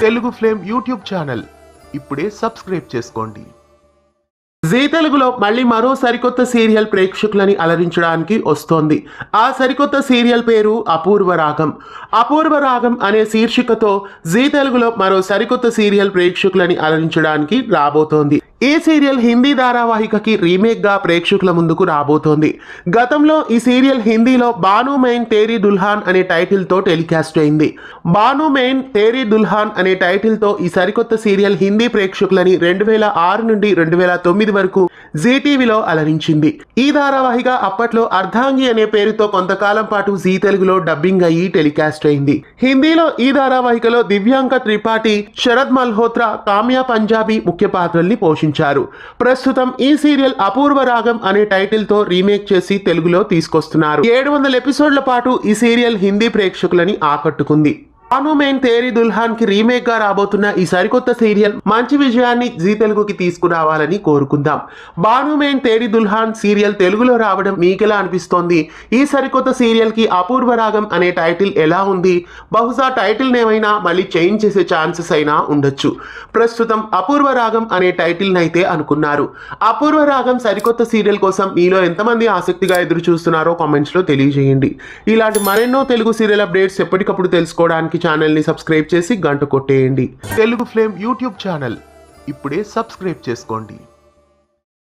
Telugu flame YouTube channel ఇప్పుడే subscribe చేసుకోండి. G తెలుగులో మళ్ళీ మరో సరికొత్త సీరియల్ ప్రేక్షకులని అలరించడానికి వస్తోంది. ఆ సరికొత్త సీరియల్ పేరు అపూర్వ రాగం. అపూర్వ రాగం అనే శీర్షికతో జీ తెలుగులో మరో సరికొత్త సీరియల్ ప్రేక్షకులని అలరించడానికి రాబోతోంది. ఈ సీరియల్ హిందీ ధారావాహికకి రీమేక్ గా ప్రేక్షకుల ముందుకు రాబోతోంది. గతంలో ఈ సీరియల్ హిందీలో బాను మెయిన్ తేరీ దుల్హాన్ అనే టైటిల్ తో టెలికాస్ట్ అయింది. బాను మెయిన్ తేరీ దుల్హాన్ అనే టైటిల్ తో ఈ సరికొత్త సీరియల్ హిందీ ప్రేక్షకులని 2006 నుండి 2009 వరకు జీ టీవీలో అలరించింది. ఈ ధారావాహిక అప్పట్లో అర్ధాంగి అనే పేరుతో కొంతకాలం పాటు జీ తెలుగులో డబ్బింగ్ అయ్యి టెలికాస్ట్ అయింది. హిందీలో ఈ ధారావాహికలో దివ్యాంక త్రిపాఠి, శరద్ మల్హోత్రా, కామ్యా పంజాబీ ముఖ్య పాత్రల్ని పోషించారు. ప్రస్తుతం ఈ సీరియల్ అపూర్వ రాగం అనే టైటిల్ తో రీమేక్ చేసి తెలుగులో తీసుకొస్తున్నారు. 700 ఎపిసోడ్ల పాటు ఈ సీరియల్ హిందీ ప్రేక్షకులని ఆకట్టుకుంది. బాను మెయిన్ తేరీ దుల్హాన్ కి రీమేక్ గా రాబోతున్న ఈ సరికొత్త సీరియల్ మంచి విజయాన్ని జీ తెలుగుకి తీసుకురావాలని కోరుకుందాం. బాను మెయిన్ తేరీ దుల్హాన్ సీరియల్ తెలుగులో రావడం మీకెలా అనిపిస్తోంది? ఈ సరికొత్త సీరియల్ కి అపూర్వ రాగం అనే టైటిల్ ఎలా ఉంది? బహుశా టైటిల్ నేమైనా మళ్ళీ చేంజ్ చేసే ఛాన్సెస్ అయినా ఉండొచ్చు. ప్రస్తుతం అపూర్వ రాగం అనే టైటిల్ నైతే అనుకున్నారు. అపూర్వ రాగం సరికొత్త సీరియల్ కోసం మీలో ఎంతమంది ఆసక్తిగా ఎదురు చూస్తున్నారో కామెంట్స్ లో తెలియజేయండి. ఇలాంటి మరెన్నో తెలుగు సీరియల్ అప్డేట్స్ ఎప్పటికప్పుడు తెలుసుకోవడానికి ఛానల్ ని సబ్స్క్రైబ్ చేసి గంట కొట్టేయండి. తెలుగు ఫ్లేమ్ యూట్యూబ్ ఛానల్ ఇప్పుడే సబ్స్క్రైబ్ చేసుకోండి.